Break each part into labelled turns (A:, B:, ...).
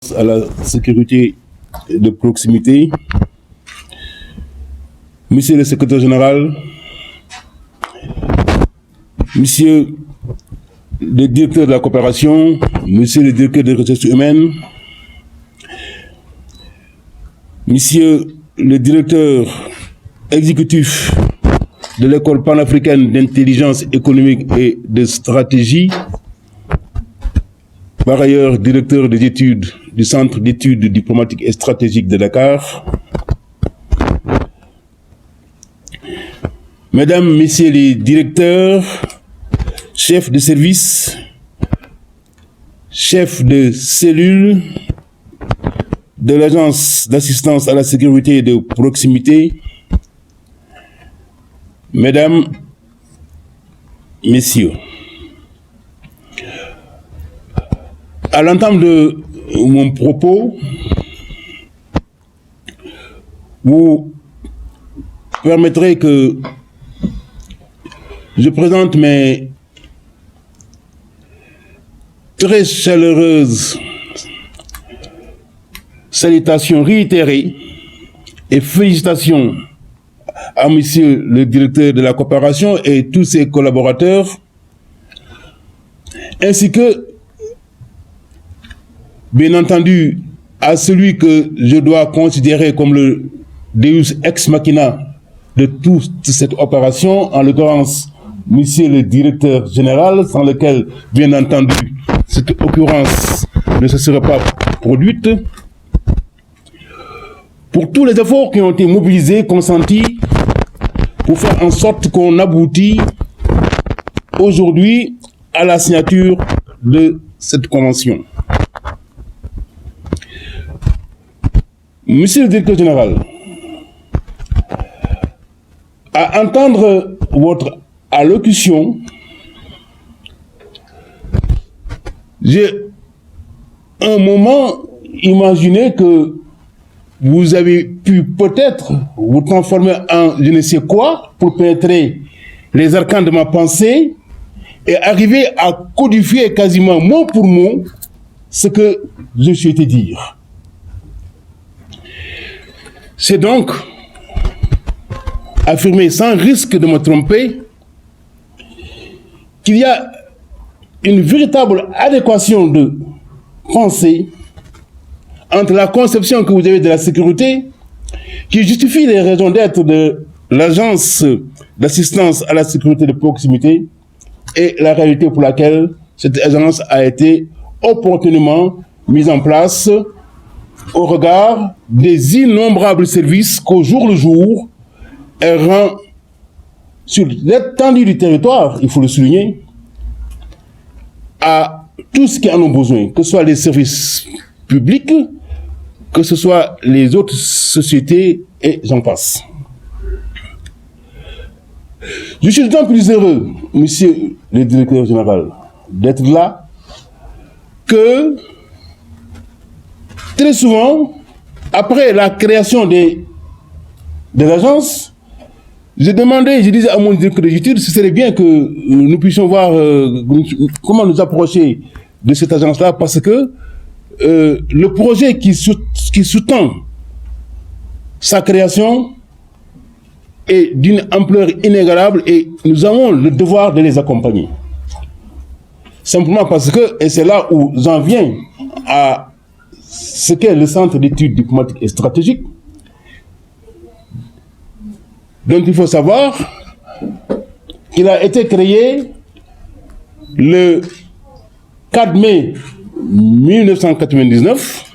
A: d'assistance à la sécurité de proximité, Monsieur le secrétaire général, Monsieur le directeur de la coopération, Monsieur le directeur des ressources humaines, Monsieur le directeur exécutif de l'école panafricaine d'intelligence économique et de stratégie, par ailleurs directeur des études du Centre d'études diplomatiques et stratégiques de Dakar, Mesdames, Messieurs les directeurs, chefs de service, chefs de cellule de l'Agence d'assistance à la sécurité et de proximité, Mesdames, Messieurs, à l'entame de mon propos, vous permettrez que je présente mes très chaleureuses salutations réitérées et félicitations à Monsieur le directeur de la coopération et tous ses collaborateurs, ainsi que, bien entendu, à celui que je dois considérer comme le Deus ex machina de toute cette opération, en l'occurrence Monsieur le directeur général, sans lequel, bien entendu, cette occurrence ne se serait pas produite, pour tous les efforts qui ont été mobilisés, consentis, pour faire en sorte qu'on aboutit aujourd'hui à la signature de cette convention. Monsieur le directeur général, à entendre votre allocution, j'ai un moment imaginé que vous avez pu peut-être vous transformer en je ne sais quoi pour pénétrer les arcanes de ma pensée et arriver à codifier quasiment mot pour mot ce que je souhaitais dire. C'est donc affirmer sans risque de me tromper qu'il y a une véritable adéquation de pensée entre la conception que vous avez de la sécurité, qui justifie les raisons d'être de l'Agence d'assistance à la sécurité de proximité, et la réalité pour laquelle cette agence a été opportunément mise en place au regard des innombrables services qu'au jour le jour, elle rend sur l'étendue du territoire, il faut le souligner, à tout ce qui en ont besoin, que ce soit les services publics, que ce soit les autres sociétés, et j'en passe. Je suis d'autant plus heureux, Monsieur le directeur général, d'être là, que très souvent, après la création de l'agence, je disais à mon directeur d'études, ce serait bien que nous puissions voir comment nous approcher de cette agence-là, parce que le projet qui sous-tend sa création est d'une ampleur inégalable et nous avons le devoir de les accompagner. Simplement parce que, et c'est là où j'en viens à ce qu'est le Centre d'études diplomatiques et stratégiques, dont il faut savoir qu'il a été créé le 4 mai 1999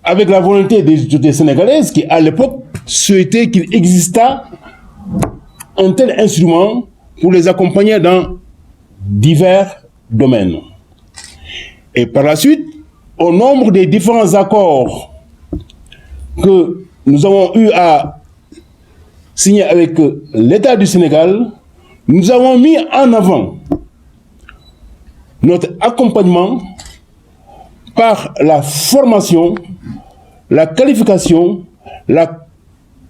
A: avec la volonté des autorités sénégalaises qui, à l'époque, souhaitaient qu'il existât un tel instrument pour les accompagner dans divers domaines. Et par la suite, au nombre des différents accords que nous avons eu à signer avec l'État du Sénégal, nous avons mis en avant notre accompagnement par la formation, la qualification, la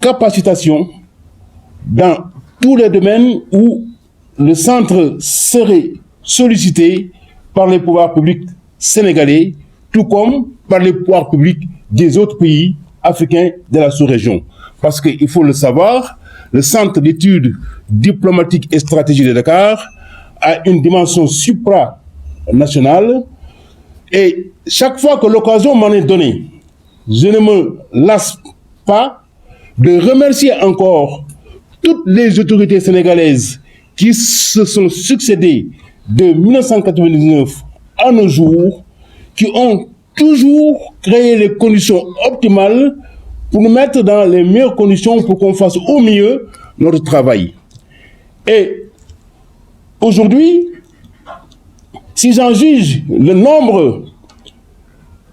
A: capacitation dans tous les domaines où le centre serait sollicité par les pouvoirs publics sénégalais, tout comme par les pouvoirs publics des autres pays africains de la sous-région. Parce qu'il faut le savoir, le Centre d'études diplomatiques et stratégiques de Dakar a une dimension supranationale et chaque fois que l'occasion m'en est donnée, je ne me lasse pas de remercier encore toutes les autorités sénégalaises qui se sont succédées de 1999 à nos jours, qui ont toujours créé les conditions optimales pour nous mettre dans les meilleures conditions pour qu'on fasse au mieux notre travail. Et aujourd'hui, si j'en juge le nombre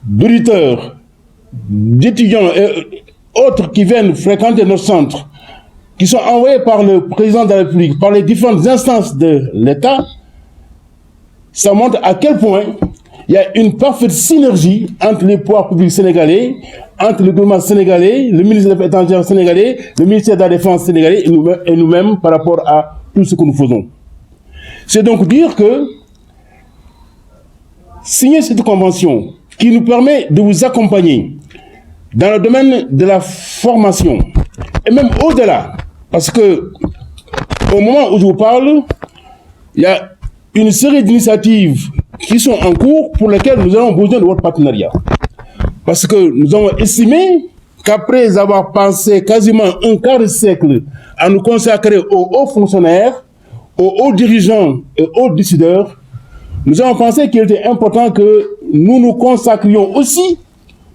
A: d'auditeurs, d'étudiants et autres qui viennent fréquenter notre centre, qui sont envoyés par le président de la République, par les différentes instances de l'État, ça montre à quel point il y a une parfaite synergie entre les pouvoirs publics sénégalais, entre le gouvernement sénégalais, le ministère des Affaires étrangères sénégalais, le ministère de la Défense sénégalais et nous-mêmes par rapport à tout ce que nous faisons. C'est donc dire que signer cette convention qui nous permet de vous accompagner dans le domaine de la formation et même au-delà, parce que au moment où je vous parle, il y a une série d'initiatives qui sont en cours pour lesquelles nous avons besoin de votre partenariat. Parce que nous avons estimé qu'après avoir passé quasiment un quart de siècle à nous consacrer aux hauts fonctionnaires, aux hauts dirigeants et aux décideurs, nous avons pensé qu'il était important que nous nous consacrions aussi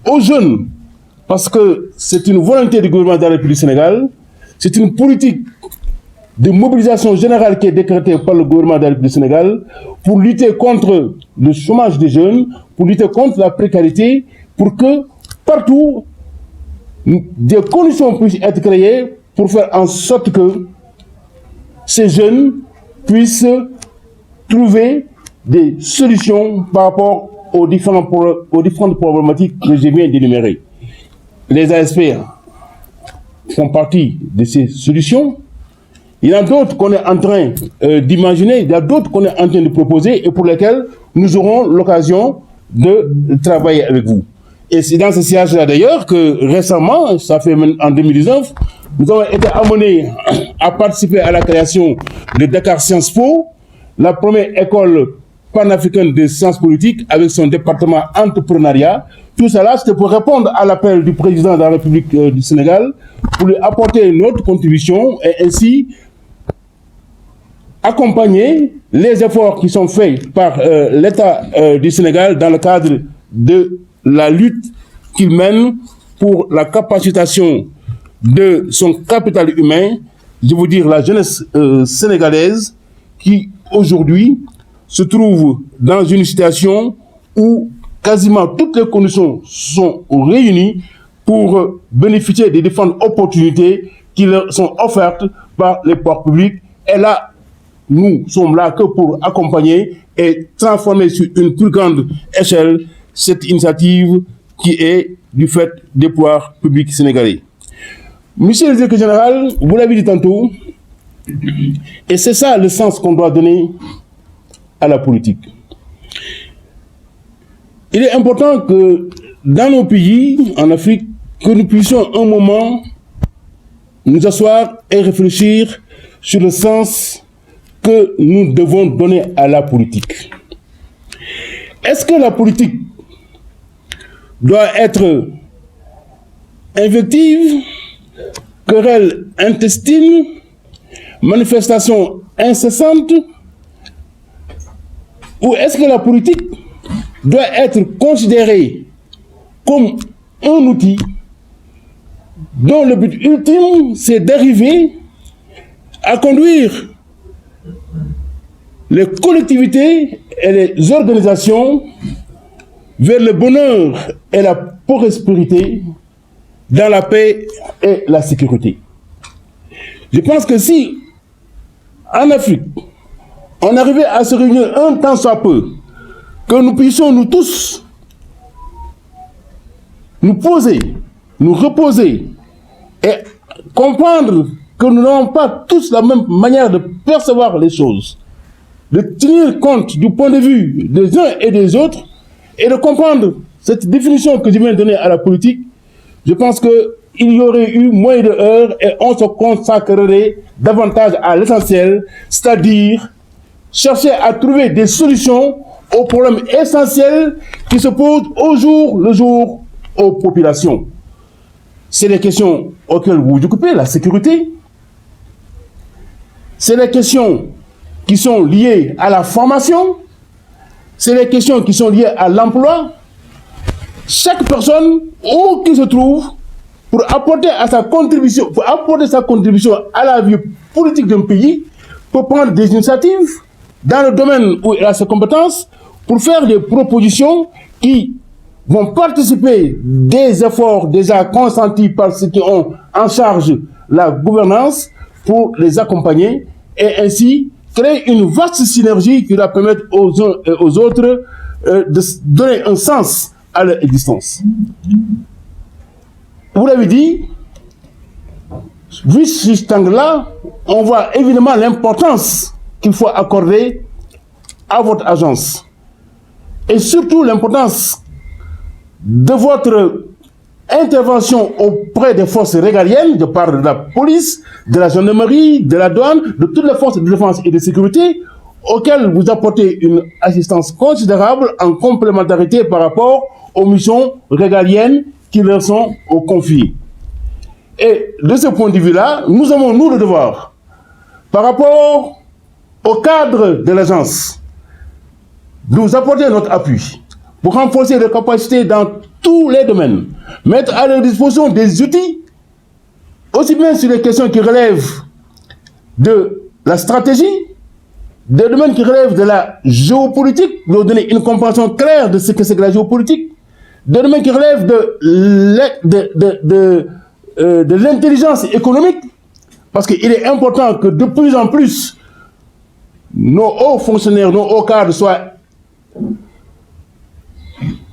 A: aux jeunes, parce que c'est une volonté du gouvernement de la République du Sénégal, c'est une politique de mobilisation générale qui est décrétée par le gouvernement de la République du Sénégal pour lutter contre le chômage des jeunes, pour lutter contre la précarité, pour que partout des conditions puissent être créées pour faire en sorte que ces jeunes puissent trouver des solutions par rapport aux différentes problématiques que je viens d'énumérer. Les ASP font partie de ces solutions. Il y en a d'autres qu'on est en train d'imaginer, il y a d'autres qu'on est en train de proposer et pour lesquelles nous aurons l'occasion de travailler avec vous. Et c'est dans ce siège-là d'ailleurs que récemment, ça fait en 2019, nous avons été amenés à participer à la création de Dakar Sciences Po, la première école panafricaine de sciences politiques avec son département entrepreneuriat. Tout cela, c'était pour répondre à l'appel du président de la République du Sénégal, pour lui apporter notre contribution et ainsi accompagner les efforts qui sont faits par l'État du Sénégal dans le cadre de la lutte qu'il mène pour la capacitation de son capital humain, je veux dire la jeunesse sénégalaise qui aujourd'hui se trouve dans une situation où quasiment toutes les conditions sont réunies pour bénéficier des différentes opportunités qui leur sont offertes par les pouvoirs publics. Et là, nous sommes là que pour accompagner et transformer sur une plus grande échelle cette initiative qui est du fait des pouvoirs publics sénégalais. Monsieur le directeur général, vous l'avez dit tantôt, et c'est ça le sens qu'on doit donner à la politique. Il est important que dans nos pays, en Afrique, que nous puissions un moment nous asseoir et réfléchir sur le sens que nous devons donner à la politique. Est-ce que la politique doit être invective, querelle intestine, manifestation incessante, ou est-ce que la politique doit être considérée comme un outil dont le but ultime, c'est d'arriver à conduire les collectivités et les organisations vers le bonheur et la prospérité dans la paix et la sécurité. Je pense que si, en Afrique, on arrivait à se réunir un temps soit peu, que nous puissions nous tous nous poser, nous reposer et comprendre que nous n'avons pas tous la même manière de percevoir les choses. de tenir compte du point de vue des uns et des autres et de comprendre cette définition que je viens de donner à la politique. Je pense qu'il y aurait eu moins de heures et on se consacrerait davantage à l'essentiel, c'est-à-dire chercher à trouver des solutions aux problèmes essentiels qui se posent au jour le jour aux populations. C'est les questions auxquelles vous vous occupez, la sécurité. C'est les questions qui sont liées à la formation. C'est les questions qui sont liées à l'emploi. Chaque personne, où qu'il se trouve, pour apporter sa contribution à la vie politique d'un pays, peut prendre des initiatives dans le domaine où il a ses compétences pour faire des propositions qui vont participer des efforts déjà consentis par ceux qui ont en charge la gouvernance pour les accompagner et ainsi créer une vaste synergie qui va permettre aux uns et aux autres de donner un sens à leur existence. Vous l'avez dit, vu cet angle-là, on voit évidemment l'importance qu'il faut accorder à votre agence et surtout l'importance de votre intervention auprès des forces régaliennes, je parle de la police, de la gendarmerie, de la douane, de toutes les forces de défense et de sécurité, auxquelles vous apportez une assistance considérable en complémentarité par rapport aux missions régaliennes qui leur sont confiées. Et de ce point de vue-là, nous avons, nous, le devoir, par rapport au cadre de l'agence, de nous apporter notre appui pour renforcer les capacités dans tous les domaines, mettre à leur disposition des outils, aussi bien sur les questions qui relèvent de la stratégie, des domaines qui relèvent de la géopolitique, pour donner une compréhension claire de ce que c'est que la géopolitique, des domaines qui relèvent de l'intelligence économique, parce qu'il est important que de plus en plus nos hauts fonctionnaires, nos hauts cadres soient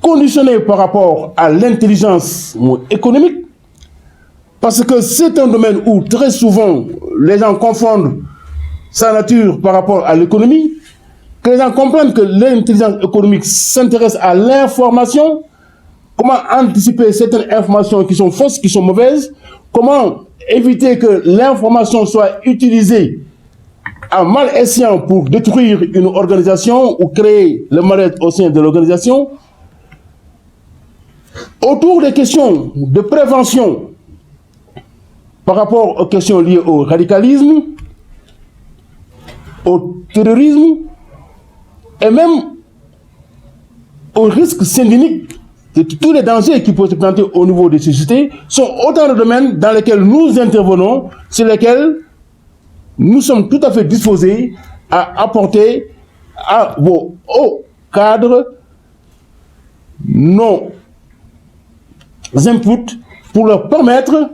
A: conditionnés par rapport à l'intelligence économique, parce que c'est un domaine où très souvent les gens confondent sa nature par rapport à l'économie, que les gens comprennent que l'intelligence économique s'intéresse à l'information, comment anticiper certaines informations qui sont fausses, qui sont mauvaises, comment éviter que l'information soit utilisée à mal escient pour détruire une organisation ou créer le mal-être au sein de l'organisation. Autour des questions de prévention par rapport aux questions liées au radicalisme, au terrorisme et même aux risques syndémiques, de tous les dangers qui peuvent se présenter au niveau des sociétés, sont autant de domaines dans lesquels nous intervenons, sur lesquels nous sommes tout à fait disposés à apporter à vos hauts cadres nos inputs pour leur permettre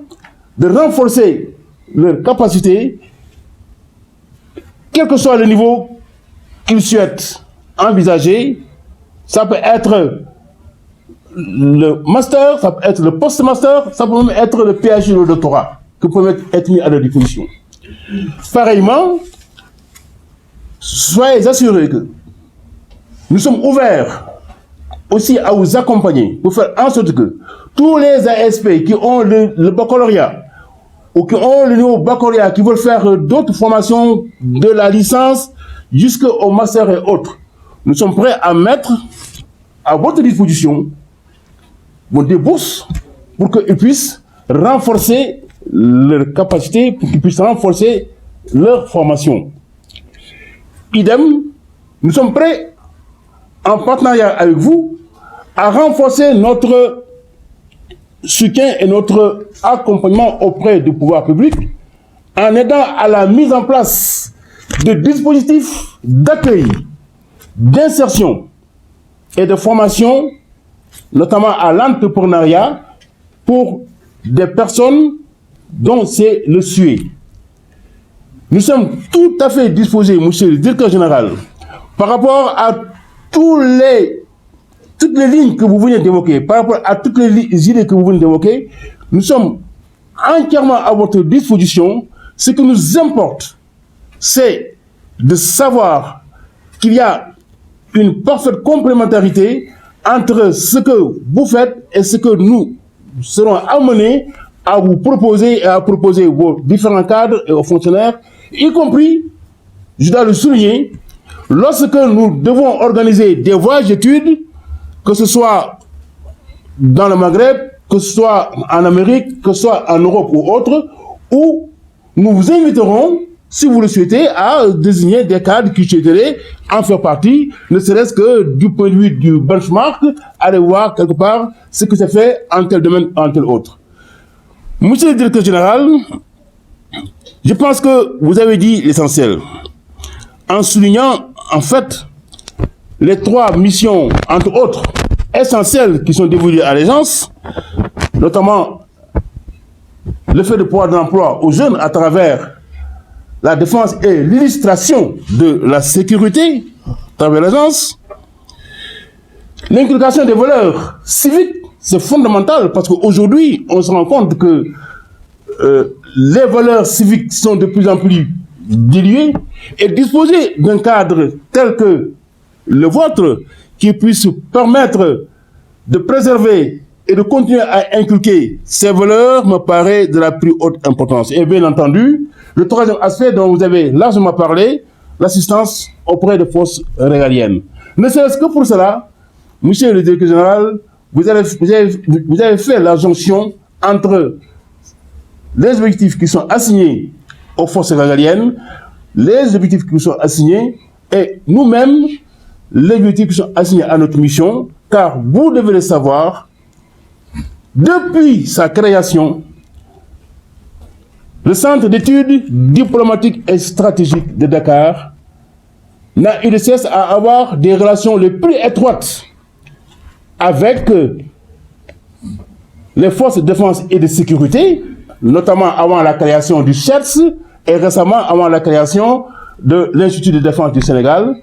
A: de renforcer leurs capacités, quel que soit le niveau qu'ils souhaitent envisager. Ça peut être le master, ça peut être le post-master, ça peut même être le PhD ou le doctorat qui peut être mis à leur disposition. Pareillement, soyez assurés que nous sommes ouverts aussi à vous accompagner pour faire en sorte que tous les ASP qui ont le baccalauréat ou qui ont le niveau baccalauréat, qui veulent faire d'autres formations de la licence jusqu'au master et autres, nous sommes prêts à mettre à votre disposition des bourses pour qu'ils puissent renforcer leurs capacités, pour qu'ils puissent renforcer leur formation. Idem, nous sommes prêts, en partenariat avec vous, à renforcer notre soutien et notre accompagnement auprès du pouvoir public en aidant à la mise en place de dispositifs d'accueil, d'insertion et de formation, notamment à l'entrepreneuriat, pour des personnes dont c'est le souhait. Nous sommes tout à fait disposés, monsieur le directeur général, par rapport à toutes les lignes que vous venez d'évoquer, par rapport à toutes les idées que vous venez d'évoquer, nous sommes entièrement à votre disposition. Ce qui nous importe, c'est de savoir qu'il y a une parfaite complémentarité entre ce que vous faites et ce que nous serons amenés à vous proposer et à proposer vos différents cadres et aux fonctionnaires, y compris, je dois le souligner, lorsque nous devons organiser des voyages d'études, que ce soit dans le Maghreb, que ce soit en Amérique, que ce soit en Europe ou autre, où nous vous inviterons, si vous le souhaitez, à désigner des cadres qui souhaiteraient en faire partie, ne serait-ce que du point de vue du benchmark, aller voir quelque part ce que c'est fait en tel domaine, en tel autre. Monsieur le directeur général, je pense que vous avez dit l'essentiel, en soulignant en fait les 3 missions, entre autres, essentielles qui sont dévolues à l'agence, notamment le fait de pouvoir de l'emploi aux jeunes à travers la défense et l'illustration de la sécurité à travers l'agence. L'inculcation des valeurs civiques, c'est fondamental parce qu'aujourd'hui, on se rend compte que les valeurs civiques sont de plus en plus diluées et disposer d'un cadre tel que le vôtre qui puisse permettre de préserver et de continuer à inculquer ces valeurs me paraît de la plus haute importance. Et bien entendu, le 3e aspect dont vous avez largement parlé, l'assistance auprès des forces régaliennes. Ne serait-ce que pour cela, monsieur le directeur général, vous avez fait la jonction entre les objectifs qui sont assignés aux forces régaliennes, les objectifs qui sont assignés et nous-mêmes, les objectifs qui sont assignés à notre mission, car vous devez le savoir, depuis sa création, le Centre d'études diplomatiques et stratégiques de Dakar n'a eu de cesse à avoir des relations les plus étroites avec les forces de défense et de sécurité, notamment avant la création du CHETS et récemment avant la création de l'Institut de défense du Sénégal.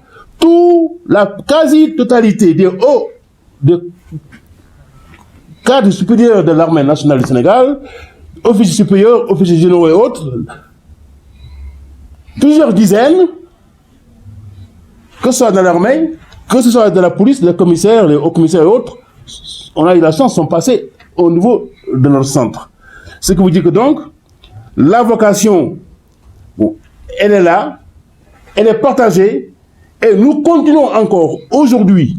A: La quasi-totalité des hauts cadres supérieurs de l'armée nationale du Sénégal, officiers supérieurs, officiers généraux et autres, plusieurs dizaines, que ce soit dans l'armée, que ce soit dans la police, les commissaires, les hauts commissaires et autres, on a eu la chance, sont passés au niveau de notre centre. Ce qui vous dit que donc, la vocation, elle est là, elle est partagée, et nous continuons encore aujourd'hui,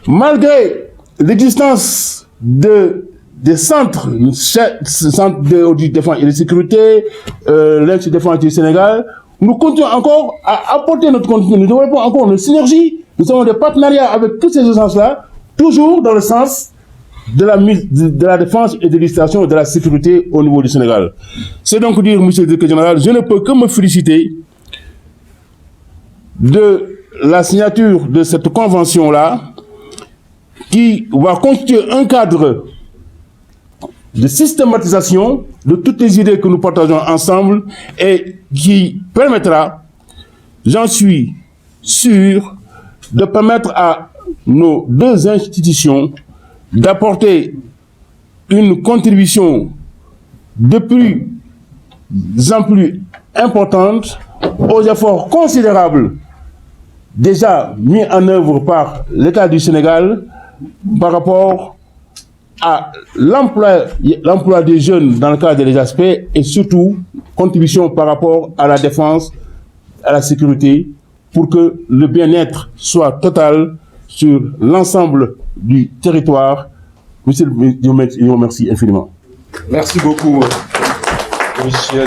A: malgré l'existence des centres de défense et de sécurité, l'Institut de défense du Sénégal, nous continuons encore à apporter notre contenu, nous développons encore nos synergies, nous avons des partenariats avec toutes ces agences-là, toujours dans le sens de la défense et de l'illustration de la sécurité au niveau du Sénégal. C'est donc dire, monsieur le directeur général, je ne peux que me féliciter de la signature de cette convention-là, qui va constituer un cadre de systématisation de toutes les idées que nous partageons ensemble et qui permettra, j'en suis sûr, de permettre à nos 2 institutions d'apporter une contribution de plus en plus importante aux efforts considérables déjà mis en œuvre par l'État du Sénégal par rapport à l'emploi des jeunes dans le cadre des aspects et surtout contribution par rapport à la défense, à la sécurité, pour que le bien-être soit total sur l'ensemble du territoire. Monsieur le Président, je vous remercie infiniment.
B: Merci beaucoup, monsieur.